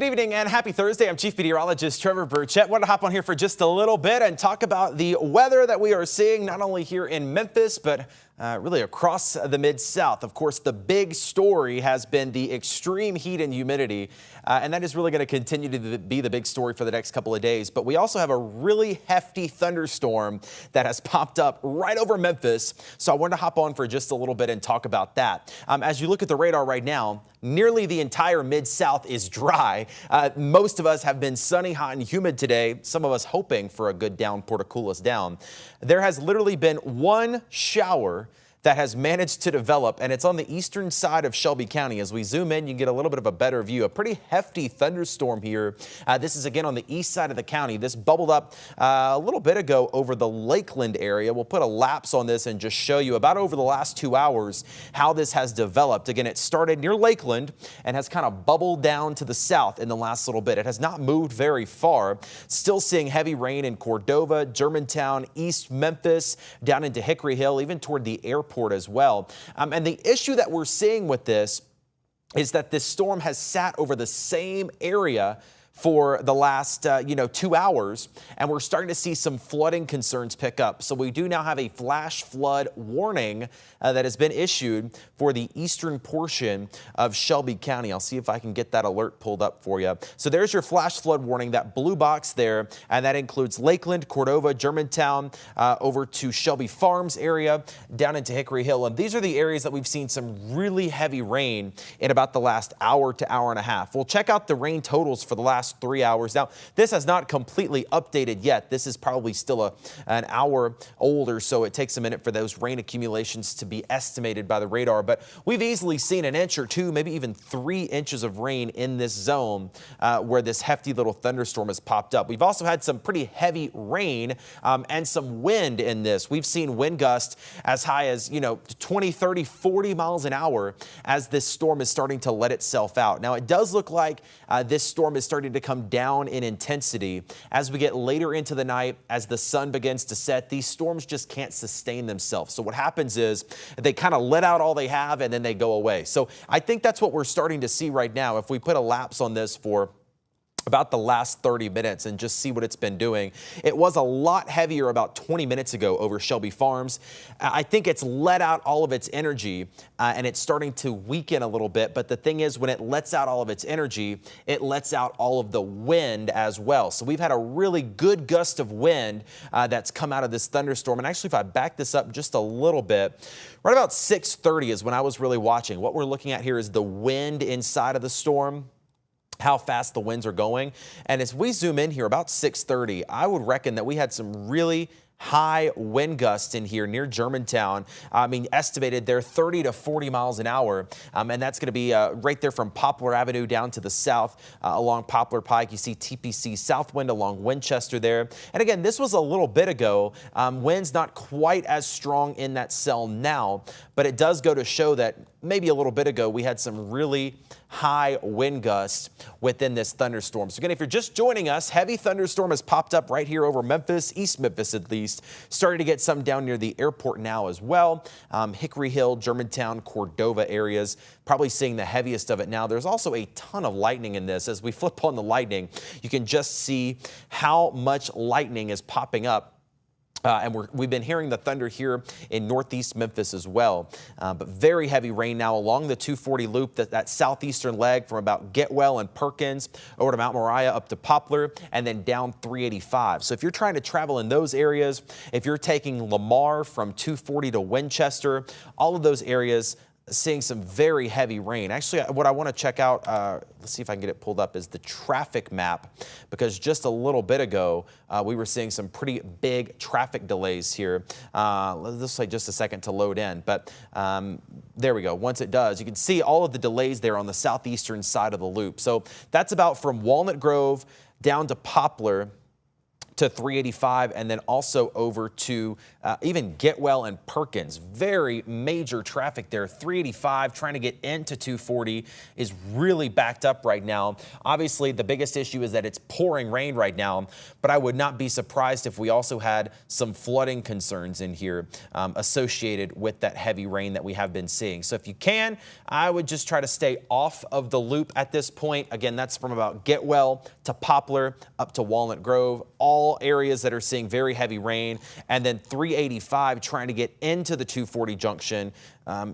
Good evening and happy Thursday. I'm Chief Meteorologist Trevor Birchett. Want to hop on here for just a little bit and talk about the weather that we are seeing not only here in Memphis, but really across the Mid-South. Of course, the big story has been the extreme heat and humidity, and that is really going to continue to be the big story for the next couple of days. But we also have a really hefty thunderstorm that has popped up right over Memphis. So I wanted to hop on for just a little bit and talk about that. As you look at the radar right now, nearly the entire Mid-South is dry. Most of us have been sunny, hot, and humid today. Some of us hoping for a good downpour to cool us down. There has literally been one shower that has managed to develop, and it's on the eastern side of Shelby County. As we zoom in, you get a little bit of a better view. A pretty hefty thunderstorm here. This is again on the east side of the county. This bubbled up a little bit ago over the Lakeland area. We'll put a lapse on this and just show you about over the last 2 hours how this has developed. Again, it started near Lakeland and has kind of bubbled down to the south in the last little bit. It has not moved very far. Still seeing heavy rain in Cordova, Germantown, East Memphis, down into Hickory Hill, even toward the airport as well. And the issue that we're seeing with this is that this storm has sat over the same area for the last 2 hours, and we're starting to see some flooding concerns pick up. So we do now have a flash flood warning that has been issued for the eastern portion of Shelby County. I'll see if I can get that alert pulled up for you. So there's your flash flood warning, that blue box there, and that includes Lakeland, Cordova, Germantown, over to Shelby Farms area, down into Hickory Hill. And these are the areas that we've seen some really heavy rain in about the last hour to hour and a half. We'll check out the rain totals for the last 3 hours. Now, this has not completely updated yet. This is probably still an hour old or so. It takes a minute for those rain accumulations to be estimated by the radar, but we've easily seen an inch or two, maybe even 3 inches of rain in this zone where this hefty little thunderstorm has popped up. We've also had some pretty heavy rain and some wind in this. We've seen wind gusts as high as 20, 30, 40 miles an hour as this storm is starting to let itself out. Now, it does look like this storm is starting to come down in intensity as we get later into the night. As the sun begins to set, these storms just can't sustain themselves. So what happens is they kind of let out all they have and then they go away. So I think that's what we're starting to see right now. If we put a lapse on this for about the last 30 minutes and just see what it's been doing. It was a lot heavier about 20 minutes ago over Shelby Farms. I think it's let out all of its energy and it's starting to weaken a little bit. But the thing is, when it lets out all of its energy, it lets out all of the wind as well. So we've had a really good gust of wind that's come out of this thunderstorm. And actually, if I back this up just a little bit, right about 6:30 is when I was really watching. What we're looking at here is the wind inside of the storm, how fast the winds are going. And as we zoom in here about 6:30, I would reckon that we had some really high wind gusts in here near Germantown. I mean, estimated there 30 to 40 miles an hour. And that's going to be right there from Poplar Avenue down to the south along Poplar Pike. You see TPC Southwind along Winchester there. And again, this was a little bit ago. Winds not quite as strong in that cell now, but it does go to show that maybe a little bit ago we had some really high wind gusts within this thunderstorm. So again, if you're just joining us, heavy thunderstorm has popped up right here over Memphis, East Memphis at least. Starting to get some down near the airport now as well. Hickory Hill, Germantown, Cordova areas, probably seeing the heaviest of it now. There's also a ton of lightning in this. As we flip on the lightning, you can just see how much lightning is popping up. And we've been hearing the thunder here in northeast Memphis as well. But very heavy rain now along the 240 loop, that southeastern leg from about Getwell and Perkins over to Mount Moriah up to Poplar and then down 385. So if you're trying to travel in those areas, if you're taking Lamar from 240 to Winchester, all of those areas seeing some very heavy rain. Actually, what I want to check out, let's see if I can get it pulled up, is the traffic map, because just a little bit ago, we were seeing some pretty big traffic delays here. This will take just a second to load in, but there we go. Once it does, you can see all of the delays there on the southeastern side of the loop. So that's about from Walnut Grove down to Poplar to 385, and then also over to even Getwell and Perkins. Very major traffic there. 385 trying to get into 240 is really backed up right now. Obviously, the biggest issue is that it's pouring rain right now, but I would not be surprised if we also had some flooding concerns in here associated with that heavy rain that we have been seeing. So if you can, I would just try to stay off of the loop at this point. Again, that's from about Getwell to Poplar up to Walnut Grove, all areas that are seeing very heavy rain. And then 385 trying to get into the 240 junction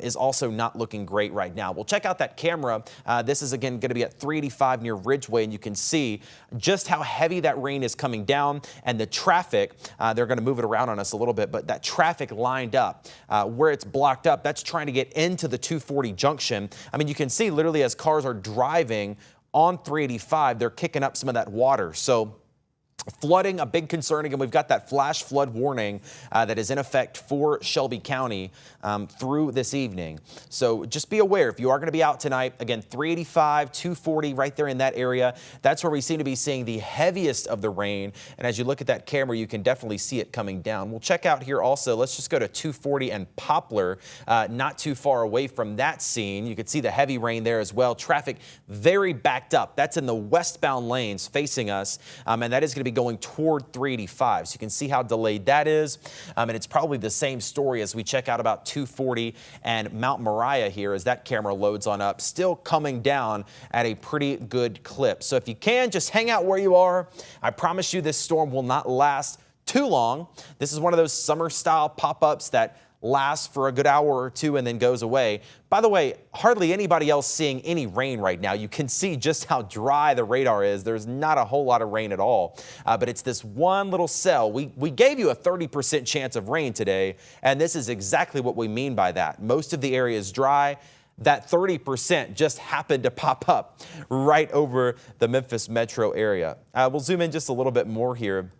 is also not looking great right now. We'll check out that camera. This is again going to be at 385 near Ridgeway, and you can see just how heavy that rain is coming down, and the traffic, they're going to move it around on us a little bit, but that traffic lined up where it's blocked up, that's trying to get into the 240 junction. I mean, you can see literally as cars are driving on 385, they're kicking up some of that water. So flooding, a big concern. Again, we've got that flash flood warning that is in effect for Shelby County through this evening. So just be aware if you are going to be out tonight. Again, 385, 240 right there in that area. That's where we seem to be seeing the heaviest of the rain. And as you look at that camera, you can definitely see it coming down. We'll check out here also. Let's just go to 240 and Poplar, not too far away from that scene. You can see the heavy rain there as well. Traffic very backed up. That's in the westbound lanes facing us, and that is going to be going toward 385. So you can see how delayed that is. And it's probably the same story as we check out about 240 and Mount Moriah here as that camera loads on up, still coming down at a pretty good clip. So if you can, just hang out where you are. I promise you this storm will not last too long. This is one of those summer style pop-ups that lasts for a good hour or two and then goes away. By the way, hardly anybody else seeing any rain right now. You can see just how dry the radar is. There's not a whole lot of rain at all, but it's this one little cell. We gave you a 30% chance of rain today, and this is exactly what we mean by that. Most of the area is dry. That 30% just happened to pop up right over the Memphis metro area. We'll zoom in just a little bit more here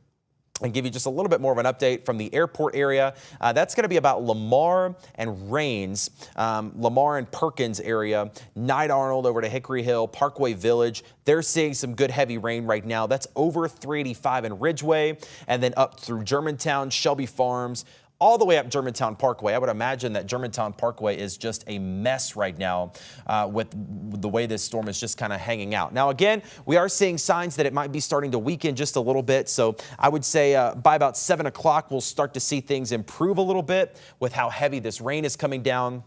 and give you just a little bit more of an update from the airport area. That's going to be about Lamar and Rains, Lamar and Perkins area, Knight Arnold over to Hickory Hill, Parkway Village. They're seeing some good heavy rain right now. That's over 385 in Ridgeway, and then up through Germantown, Shelby Farms, all the way up Germantown Parkway. I would imagine that Germantown Parkway is just a mess right now with the way this storm is just kind of hanging out. Now, again, we are seeing signs that it might be starting to weaken just a little bit. So I would say by about 7 o'clock, we'll start to see things improve a little bit with how heavy this rain is coming down.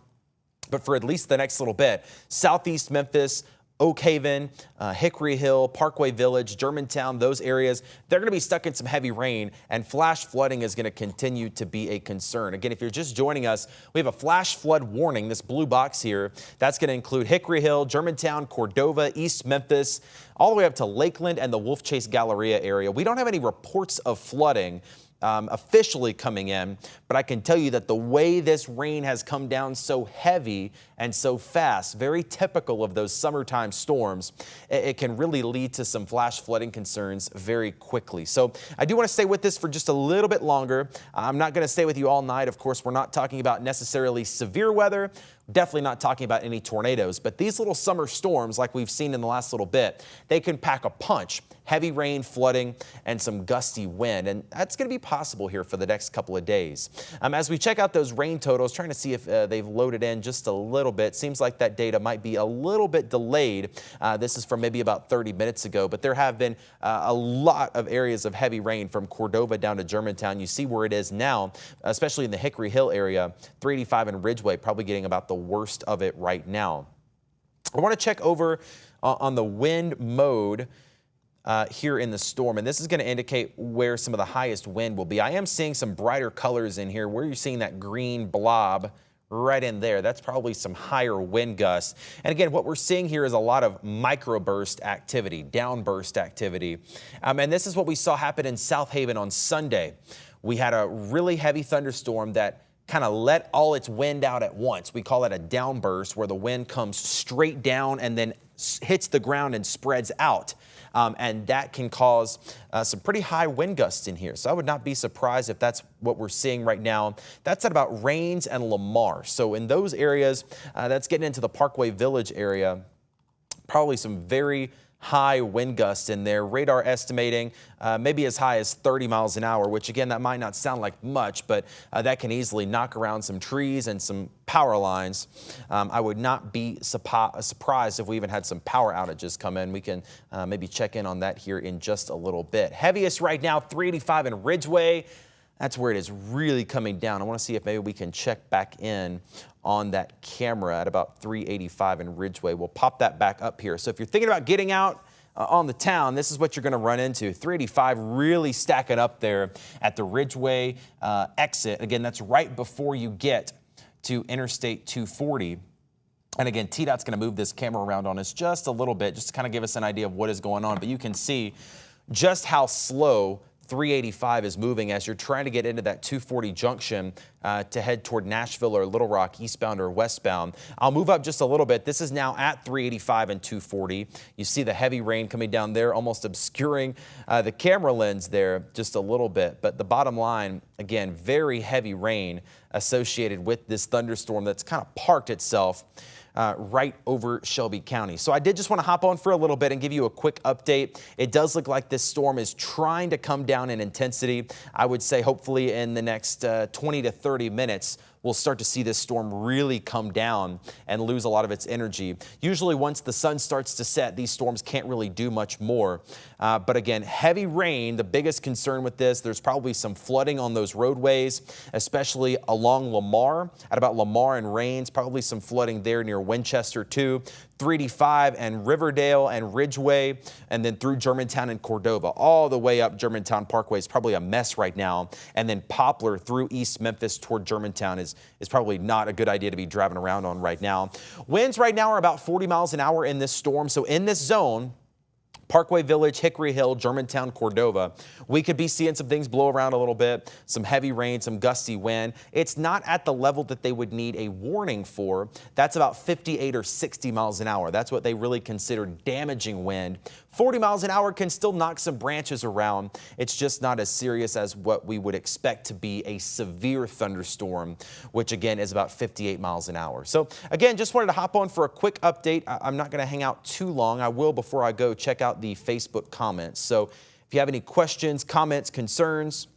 But for at least the next little bit, southeast Memphis, Oak Haven, Hickory Hill, Parkway Village, Germantown, those areas, they're going to be stuck in some heavy rain, and flash flooding is going to continue to be a concern. Again, if you're just joining us, we have a flash flood warning, this blue box here. That's going to include Hickory Hill, Germantown, Cordova, East Memphis, all the way up to Lakeland and the Wolf Chase Galleria area. We don't have any reports of flooding officially coming in, but I can tell you that the way this rain has come down so heavy and so fast, very typical of those summertime storms, it can really lead to some flash flooding concerns very quickly. So I do want to stay with this for just a little bit longer. I'm not going to stay with you all night. Of course, we're not talking about necessarily severe weather. Definitely not talking about any tornadoes, but these little summer storms like we've seen in the last little bit, they can pack a punch. Heavy rain, flooding, and some gusty wind, and that's going to be possible here for the next couple of days. As we check out those rain totals, trying to see if they've loaded in just a little bit. Seems like that data might be a little bit delayed. This is from maybe about 30 minutes ago, but there have been a lot of areas of heavy rain from Cordova down to Germantown. You see where it is now, especially in the Hickory Hill area, 385 and Ridgeway, probably getting about the worst of it right now. I want to check over on the wind mode here in the storm, and this is going to indicate where some of the highest wind will be. I am seeing some brighter colors in here. Where you're seeing that green blob right in there, that's probably some higher wind gusts. And again, what we're seeing here is a lot of microburst activity, downburst activity. And this is what we saw happen in South Haven on Sunday. We had a really heavy thunderstorm that kind of let all its wind out at once. We call it a downburst, where the wind comes straight down and then hits the ground and spreads out. And that can cause some pretty high wind gusts in here. So I would not be surprised if that's what we're seeing right now. That's at about Rains and Lamar. So in those areas, that's getting into the Parkway Village area, probably some very high wind gusts in there. Radar estimating maybe as high as 30 miles an hour, which again, that might not sound like much, but that can easily knock around some trees and some power lines. I would not be surprised if we even had some power outages come in. We can maybe check in on that here in just a little bit. Heaviest right now, 385 in Ridgeway. That's where it is really coming down. I want to see if maybe we can check back in on that camera at about 385 in Ridgeway. We'll pop that back up here. So if you're thinking about getting out on the town, this is what you're going to run into. 385 really stacking up there at the Ridgeway exit. Again, that's right before you get to Interstate 240. And again, TDOT's going to move this camera around on us just a little bit, just to kind of give us an idea of what is going on. But you can see just how slow 385 is moving as you're trying to get into that 240 junction to head toward Nashville or Little Rock, eastbound or westbound. I'll move up just a little bit. This is now at 385 and 240. You see the heavy rain coming down there, almost obscuring the camera lens there just a little bit. But the bottom line, again, very heavy rain associated with this thunderstorm that's kind of parked itself right over Shelby County. So I did just want to hop on for a little bit and give you a quick update. It does look like this storm is trying to come down in intensity. I would say hopefully in the next 20 to 30 minutes, we'll start to see this storm really come down and lose a lot of its energy. Usually once the sun starts to set, these storms can't really do much more. But again, heavy rain, the biggest concern with this, there's probably some flooding on those roadways, especially along Lamar, at about Lamar and Rains, probably some flooding there near Winchester too. 385 and Riverdale and Ridgeway, and then through Germantown and Cordova, all the way up Germantown Parkway is probably a mess right now. And then Poplar through East Memphis toward Germantown is probably not a good idea to be driving around on right now. Winds right now are about 40 miles an hour in this storm. So in this zone, Parkway Village, Hickory Hill, Germantown, Cordova, we could be seeing some things blow around a little bit, some heavy rain, some gusty wind. It's not at the level that they would need a warning for. That's about 58 or 60 miles an hour. That's what they really consider damaging wind. 40 miles an hour can still knock some branches around. It's just not as serious as what we would expect to be a severe thunderstorm, which again is about 58 miles an hour. So again, just wanted to hop on for a quick update. I'm not going to hang out too long. I will, before I go, check out the Facebook comments. So if you have any questions, comments, concerns,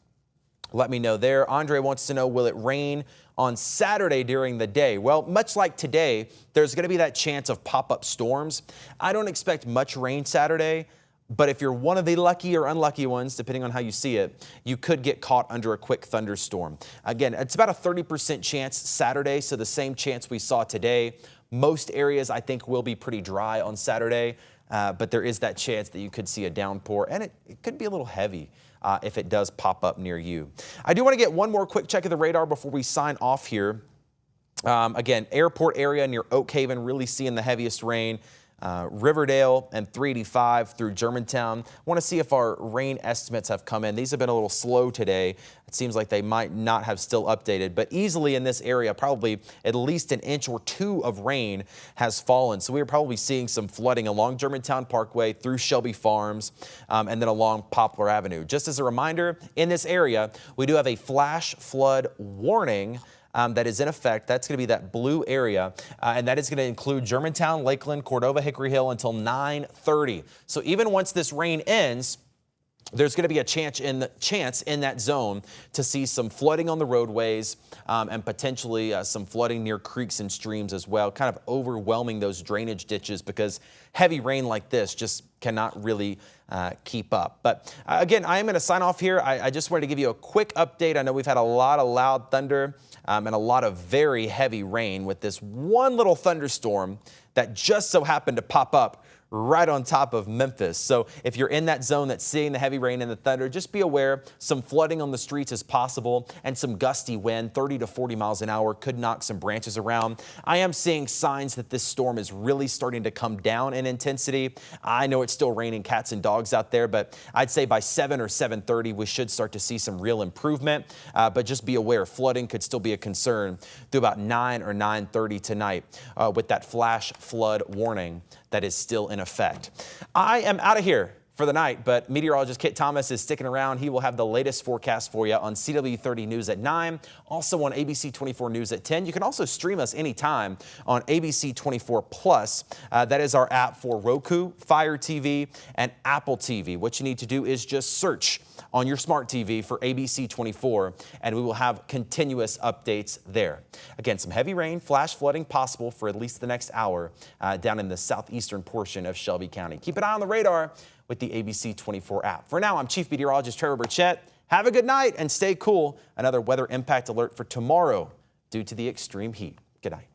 let me know there. Andre wants to know, will it rain on Saturday during the day? Well, much like today, there's going to be that chance of pop-up storms. I don't expect much rain Saturday, but if you're one of the lucky or unlucky ones, depending on how you see it, you could get caught under a quick thunderstorm. Again, it's about a 30% chance Saturday, so the same chance we saw today. Most areas, I think, will be pretty dry on Saturday, but there is that chance that you could see a downpour, and it could be a little heavy if it does pop up near you. I do want to get one more quick check of the radar before we sign off here. Again, airport area near Oak Haven, really seeing the heaviest rain. Riverdale and 385 through Germantown. I want to see if our rain estimates have come in. These have been a little slow today. It seems like they might not have still updated, but easily in this area, probably at least an inch or two of rain has fallen. So we're probably seeing some flooding along Germantown Parkway, through Shelby Farms, and then along Poplar Avenue. Just as a reminder, in this area, we do have a flash flood warning that is in effect. That's going to be that blue area, and that is going to include Germantown, Lakeland, Cordova, Hickory Hill until 9:30. So even once this rain ends, there's going to be a chance in that zone to see some flooding on the roadways and potentially some flooding near creeks and streams as well, kind of overwhelming those drainage ditches because heavy rain like this just cannot really keep up. But again, I am going to sign off here. I just wanted to give you a quick update. I know we've had a lot of loud thunder and a lot of very heavy rain with this one little thunderstorm that just so happened to pop up right on top of Memphis. So if you're in that zone that's seeing the heavy rain and the thunder, just be aware some flooding on the streets is possible and some gusty wind, 30 to 40 miles an hour, could knock some branches around. I am seeing signs that this storm is really starting to come down in intensity. I know it's still raining cats and dogs out there, but I'd say by 7 or 7:30, we should start to see some real improvement. But just be aware, flooding could still be a concern through about 9 or 9:30 tonight with that flash flood warning that is still in effect. I am out of here. for the night, but meteorologist Kit Thomas is sticking around. He will have the latest forecast for you on CW30 News at 9, also on ABC24 News at 10. You can also stream us anytime on ABC24 Plus. That is our app for Roku, Fire TV, and Apple TV. What you need to do is just search on your smart TV for ABC24, and we will have continuous updates there. Again, some heavy rain, flash flooding possible for at least the next hour down in the southeastern portion of Shelby County. Keep an eye on the radar with the ABC24 app. For now, I'm Chief Meteorologist Trevor Birchett. Have a good night and stay cool. Another weather impact alert for tomorrow due to the extreme heat. Good night.